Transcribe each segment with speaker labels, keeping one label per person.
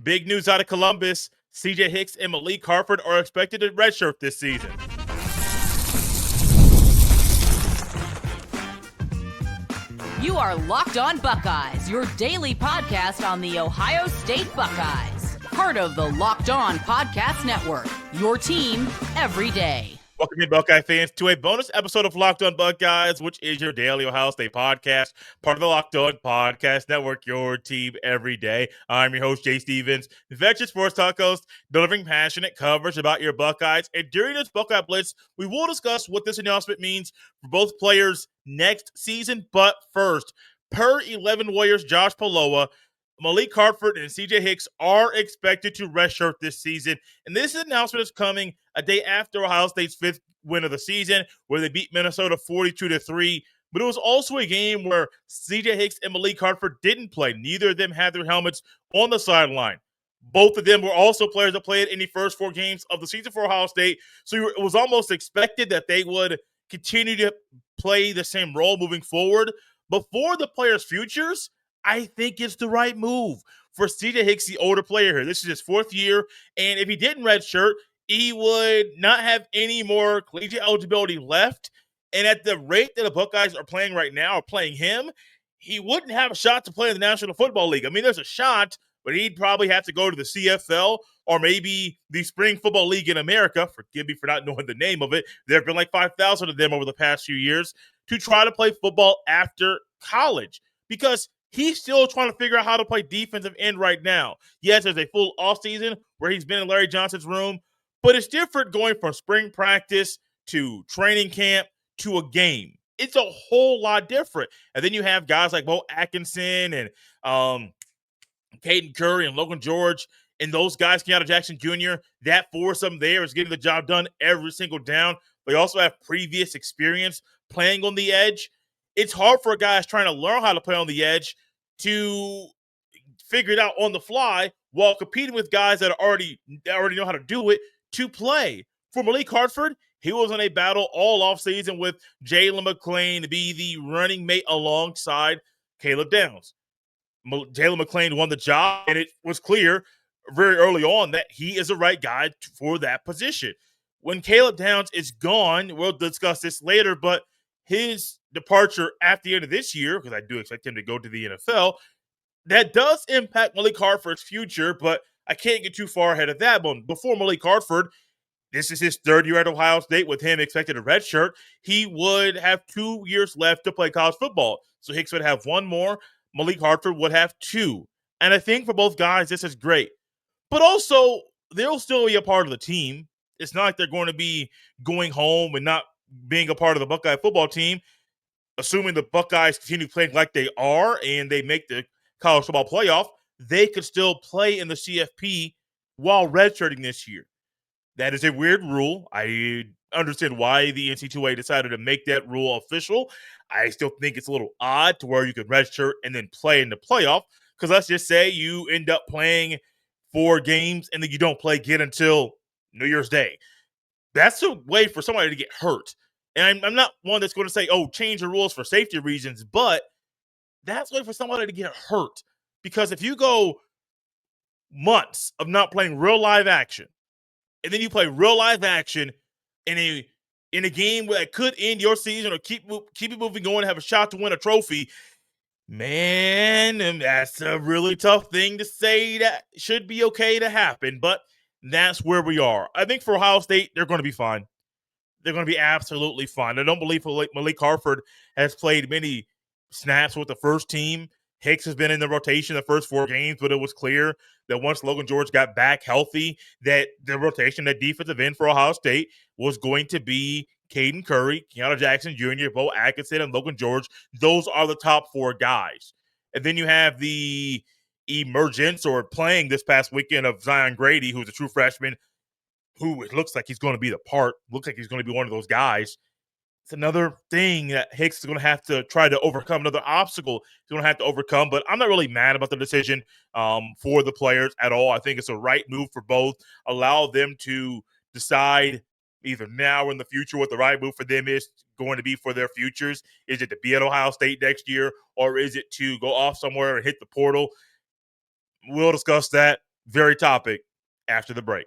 Speaker 1: Big news out of Columbus. CJ Hicks and Malik Hartford are expected to redshirt this season.
Speaker 2: You are Locked On Buckeyes, your daily podcast on the Ohio State Buckeyes. Part of the Locked On Podcast Network, your team every day.
Speaker 1: Welcome in, Buckeye fans, to a bonus episode of Locked On Buckeyes, which is your daily Ohio State podcast, part of the Locked On Podcast Network, your team every day. I'm your host, Jay Stevens, veteran sports talk host, delivering passionate coverage about your Buckeyes. And during this Buckeye Blitz, we will discuss what this announcement means for both players next season. But first, per 11 Warriors Josh Paloa, Malik Hartford and CJ Hicks are expected to redshirt this season. And this announcement is coming a day after Ohio State's fifth win of the season, where they beat Minnesota 42-3. But it was also a game where CJ Hicks and Malik Hartford didn't play. Neither of them had their helmets on the sideline. Both of them were also players that played in the first four games of the season for Ohio State. So it was almost expected that they would continue to play the same role moving forward. But for the players' futures, I think it's the right move for CJ Hicks, the older player here. This is his fourth year, and if he didn't redshirt, he would not have any more collegiate eligibility left. And at the rate that the Buckeyes are playing right now, or playing him, he wouldn't have a shot to play in the National Football League. I mean, there's a shot, but he'd probably have to go to the CFL or maybe the Spring Football League in America. Forgive me for not knowing the name of it. There have been like 5,000 of them over the past few years to try to play football after college, because he's still trying to figure out how to play defensive end right now. Yes, there's a full offseason where he's been in Larry Johnson's room, but it's different going from spring practice to training camp to a game. It's a whole lot different. And then you have guys like Bo Atkinson and Caden Curry and Logan George and those guys, Keanu Jackson Jr., that foursome there is getting the job done every single down. They also have previous experience playing on the edge. It's hard for guys trying to learn how to play on the edge to figure it out on the fly while competing with guys that already know how to do it to play. For Malik Hartford, he was in a battle all offseason with Jalen McLean to be the running mate alongside Caleb Downs. Jalen McLean won the job, and it was clear very early on that he is the right guy for that position. When Caleb Downs is gone, we'll discuss this later, but his departure at the end of this year, because I do expect him to go to the NFL, that does impact Malik Hartford's future, but I can't get too far ahead of that. But before Malik Hartford, this is his third year at Ohio State with him expected a redshirt. He would have 2 years left to play college football. So Hicks would have one more. Malik Hartford would have two. And I think for both guys, this is great. But also, they'll still be a part of the team. It's not like they're going to be going home and not being a part of the Buckeye football team. Assuming the Buckeyes continue playing like they are and they make the college football playoff, they could still play in the CFP while redshirting this year. That is a weird rule. I understand why the NCAA decided to make that rule official. I still think it's a little odd to where you can redshirt and then play in the playoff, because let's just say you end up playing 4 games and then you don't play again until New Year's Day. That's a way for somebody to get hurt. And I'm not one that's going to say, oh, change the rules for safety reasons, but that's a way for somebody to get hurt. Because if you go months of not playing real live action, and then you play real live action in a game that could end your season or keep it moving on and have a shot to win a trophy, man, that's a really tough thing to say that should be okay to happen. But that's where we are. I think for Ohio State, they're going to be fine. They're going to be absolutely fine. I don't believe Malik Hartford has played many snaps with the first team. Hicks has been in the rotation the first 4 games, but it was clear that once Logan George got back healthy, that the rotation, that defensive end for Ohio State was going to be Caden Curry, Keanu Jackson Jr., Bo Atkinson, and Logan George. Those are the top 4 guys. And then you have the emergence or playing this past weekend of Zion Grady, who's a true freshman, who it looks like he's going to be the part, looks like he's going to be one of those guys. It's another thing that Hicks is going to have to try to overcome, another obstacle he's going to have to overcome. But I'm not really mad about the decision for the players at all. I think it's a right move for both. Allow them to decide either now or in the future what the right move for them is going to be for their futures. Is it to be at Ohio State next year, or is it to go off somewhere and hit the portal? We'll discuss that very topic after the break.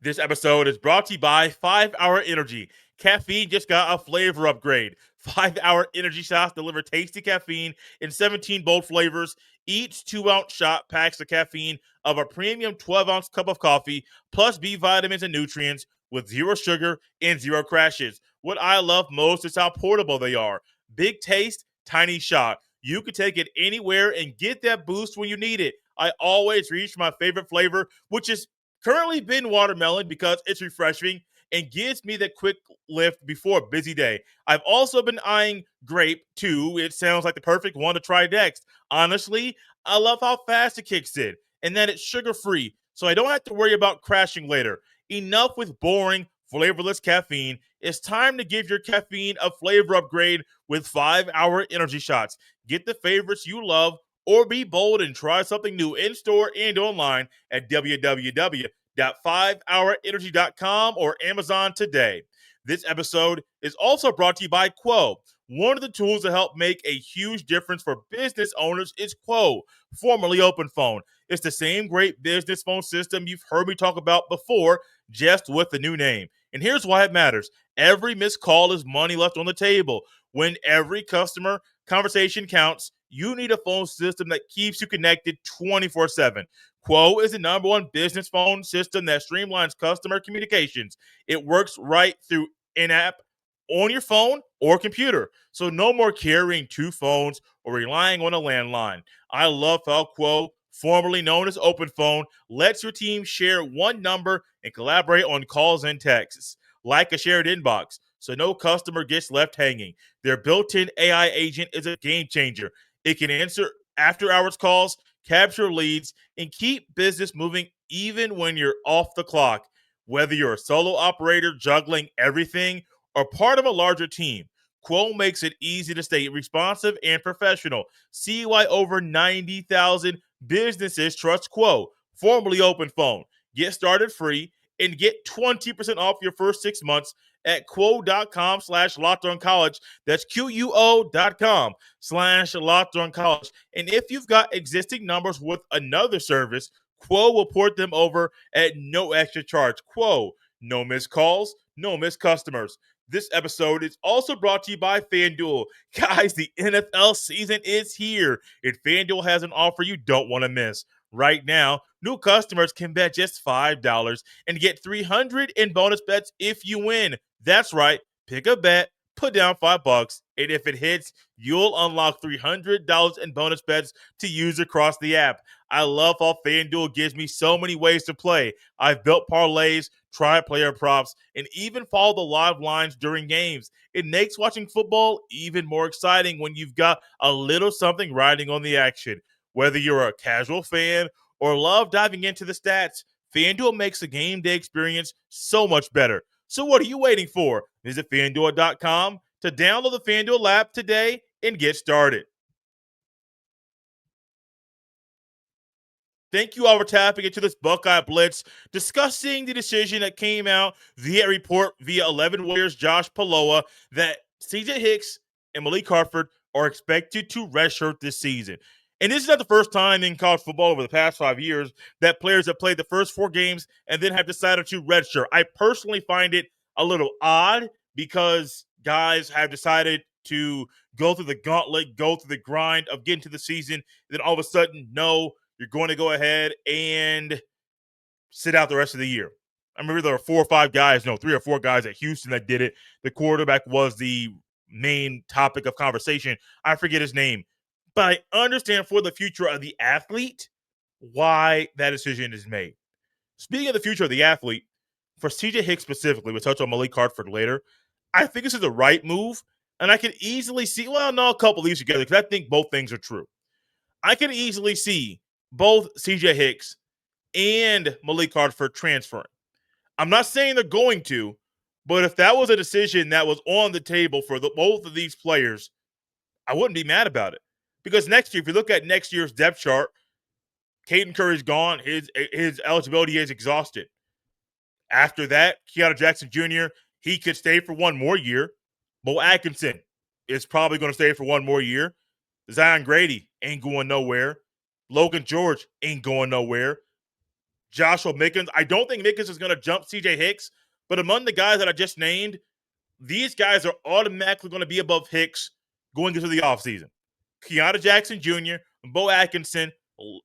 Speaker 1: This episode is brought to you by 5 Hour Energy. Caffeine just got a flavor upgrade. 5 Hour Energy shots deliver tasty caffeine in 17 bold flavors. Each 2-ounce shot packs the caffeine of a premium 12-ounce cup of coffee, plus B vitamins and nutrients with zero sugar and zero crashes. What I love most is how portable they are. Big taste, tiny shot. You can take it anywhere and get that boost when you need it. I always reach for my favorite flavor, which is currently been watermelon because it's refreshing and gives me that quick lift before a busy day. I've also been eyeing grape too. It sounds like the perfect one to try next. Honestly, I love how fast it kicks in and that it's sugar free, so I don't have to worry about crashing later. Enough with boring, flavorless caffeine. It's time to give your caffeine a flavor upgrade with 5 Hour Energy shots. Get the favorites you love or be bold and try something new in store and online at www.5hourenergy.com or Amazon today. This episode is also brought to you by Quo. One of the tools to help make a huge difference for business owners is Quo, formerly OpenPhone. It's the same great business phone system you've heard me talk about before, just with the new name. And here's why it matters. Every missed call is money left on the table. When every customer conversation counts, you need a phone system that keeps you connected 24/7. Quo is the number one business phone system that streamlines customer communications. It works right through in-app on your phone or computer. So no more carrying two phones or relying on a landline. I love how Quo, formerly known as OpenPhone, lets your team share one number and collaborate on calls and texts, like a shared inbox, so no customer gets left hanging. Their built-in AI agent is a game changer. It can answer after-hours calls, capture leads, and keep business moving even when you're off the clock. Whether you're a solo operator juggling everything or part of a larger team, Quo makes it easy to stay responsive and professional. See why over 90,000 businesses trust Quo, formerly OpenPhone. Get started free and get 20% off your first 6 months at quo.com/lockedoncollege. That's QUO.com/lockedoncollege. And if you've got existing numbers with another service, Quo will port them over at no extra charge. Quo, no missed calls, no missed customers. This episode is also brought to you by FanDuel. Guys, the NFL season is here, and FanDuel has an offer you don't want to miss. Right now, new customers can bet just $5 and get 300 in bonus bets if you win. That's right. Pick a bet, put down $5, and if it hits, you'll unlock $300 in bonus bets to use across the app. I love how FanDuel gives me so many ways to play. I've built parlays, tried player props, and even follow the live lines during games. It makes watching football even more exciting when you've got a little something riding on the action. Whether you're a casual fan or love diving into the stats, FanDuel makes the game day experience so much better. So what are you waiting for? Visit FanDuel.com to download the FanDuel app today and get started. Thank you all for tapping into this Buckeye Blitz, discussing the decision that came out via report via 11 Warriors Josh Paloa that CJ Hicks and Malik Hartford are expected to redshirt this season. And this is not the first time in college football over the past 5 years that players have played the first 4 games and then have decided to redshirt. I personally find it a little odd because guys have decided to go through the gauntlet, go through the grind of getting to the season, and then all of a sudden, no, you're going to go ahead and sit out the rest of the year. I remember there were 4 or 5 guys, no, 3 or 4 guys at Houston that did it. The quarterback was the main topic of conversation. I forget his name. But I understand for the future of the athlete why that decision is made. Speaking of the future of the athlete, for CJ Hicks specifically, we'll touch on Malik Hartford later. I think this is the right move. And I can easily see, well, no, a couple of these together because I think both things are true. I can easily see both CJ Hicks and Malik Hartford transferring. I'm not saying they're going to, but if that was a decision that was on the table for both of these players, I wouldn't be mad about it. Because next year, if you look at next year's depth chart, Caden Curry's gone. His eligibility is exhausted. After that, Keanu Jackson Jr., he could stay for one more year. Mo Atkinson is probably going to stay for one more year. Zion Grady ain't going nowhere. Logan George ain't going nowhere. Joshua Mickens. I don't think Mickens is going to jump CJ Hicks, but among the guys that I just named, these guys are automatically going to be above Hicks going into the offseason. Keontae Jackson Jr., Bo Atkinson,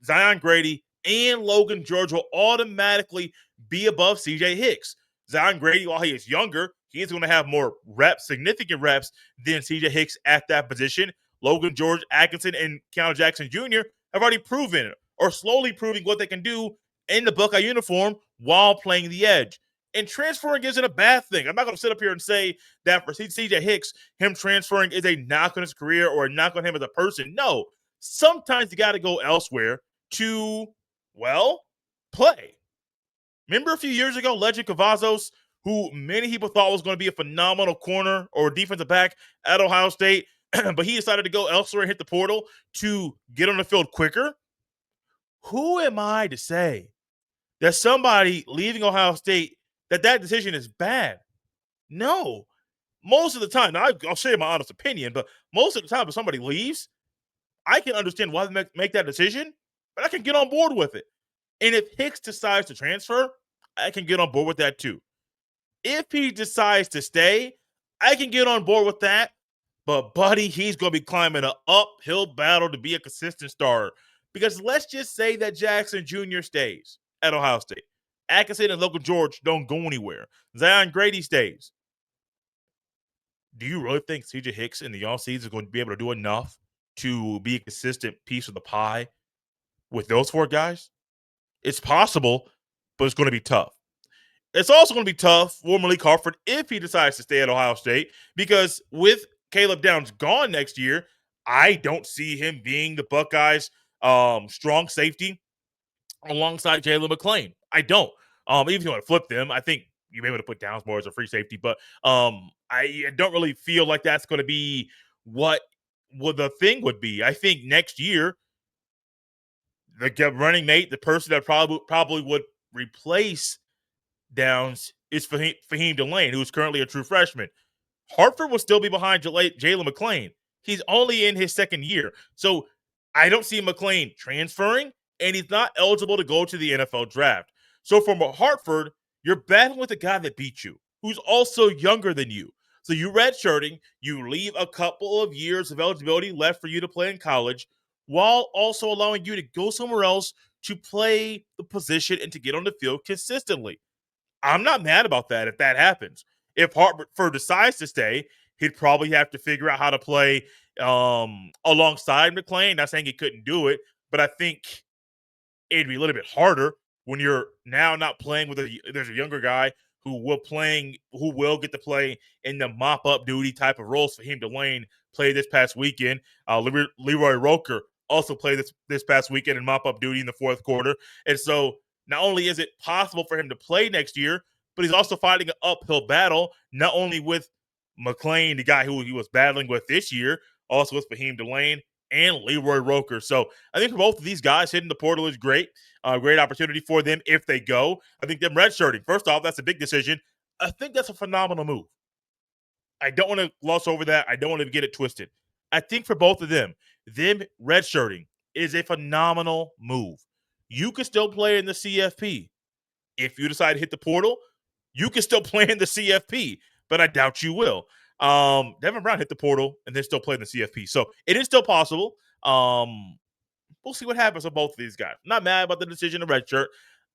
Speaker 1: Zion Grady, and Logan George will automatically be above CJ Hicks. Zion Grady, while he is younger, he's going to have more reps, significant reps, than CJ Hicks at that position. Logan George, Atkinson, and Keontae Jackson Jr. have already proven or slowly proving what they can do in the Buckeye uniform while playing the edge. And transferring isn't a bad thing. I'm not going to sit up here and say that for CJ Hicks, him transferring is a knock on his career or a knock on him as a person. No. Sometimes you got to go elsewhere to, well, play. Remember a few years ago, Legend Cavazos, who many people thought was going to be a phenomenal corner or defensive back at Ohio State, but he decided to go elsewhere and hit the portal to get on the field quicker? Who am I to say that somebody leaving Ohio State, that decision is bad? No. Most of the time, now I'll share my honest opinion, but most of the time when somebody leaves, I can understand why they make that decision, but I can get on board with it. And if Hicks decides to transfer, I can get on board with that too. If he decides to stay, I can get on board with that. But, buddy, he's going to be climbing an uphill battle to be a consistent starter. Because let's just say that Jackson Jr. stays at Ohio State. Atkinson and Logan George don't go anywhere. Zion Grady stays. Do you really think CJ Hicks in the offseason is going to be able to do enough to be a consistent piece of the pie with those four guys? It's possible, but it's going to be tough. It's also going to be tough for Malik Hartford if he decides to stay at Ohio State, because with Caleb Downs gone next year, I don't see him being the Buckeyes' strong safety alongside Jalen McLean. I don't. Even if you want to flip them, I think you may want to put Downs more as a free safety, but I don't really feel like that's going to be what the thing would be. I think next year, the running mate, the person that probably would replace Downs is Fahim Delane, who's currently a true freshman. Hartford will still be behind Jalen McLean. He's only in his second year. So I don't see McLean transferring, and he's not eligible to go to the NFL draft. So from Hartford, you're battling with a guy that beat you, who's also younger than you. So you redshirting, you leave a couple of years of eligibility left for you to play in college, while also allowing you to go somewhere else to play the position and to get on the field consistently. I'm not mad about that if that happens. If Hartford decides to stay, he'd probably have to figure out how to play alongside McLean. Not saying he couldn't do it, but I think it'd be a little bit harder when you're now not playing with there's a younger guy who will get to play in the mop-up duty type of roles. For him, Delane played this past weekend. Leroy Roker also played this past weekend in mop-up duty in the fourth quarter. And so not only is it possible for him to play next year, but he's also fighting an uphill battle, not only with McLean, the guy who he was battling with this year, also with Fahim Delane and Leroy Roker. So I think for both of these guys, hitting the portal is great. Great opportunity for them if they go. I think them redshirting, first off, that's a big decision. I think that's a phenomenal move. I don't want to gloss over that. I don't want to get it twisted. I think for both of them redshirting is a phenomenal move. You can still play in the CFP. If you decide to hit the portal, you can still play in the CFP, but I doubt you will. Devin Brown hit the portal and then still play in the CFP. So it is still possible. We'll see what happens with both of these guys. I'm not mad about the decision to redshirt.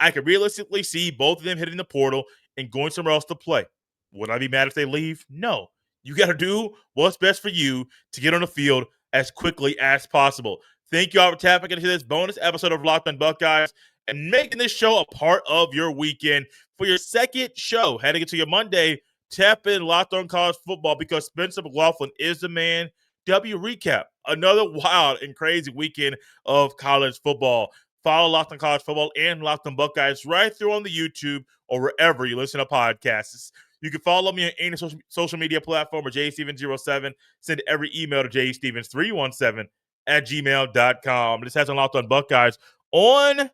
Speaker 1: I could realistically see both of them hitting the portal and going somewhere else to play. Would I be mad if they leave? No. You got to do what's best for you to get on the field as quickly as possible. Thank you all for tapping into this bonus episode of Locked on Buckeyes and making this show a part of your weekend. For your second show, heading into your Monday, tap in Locked on College Football because Spencer McLaughlin is the man. W recap, another wild and crazy weekend of college football. Follow Locked on College Football and Locked on Buckeyes right through on the YouTube or wherever you listen to podcasts. You can follow me on any social media platform or jstevens07. Send every email to jstevens317@gmail.com. This has been Locked on Buckeyes on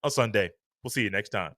Speaker 1: a Sunday. We'll see you next time.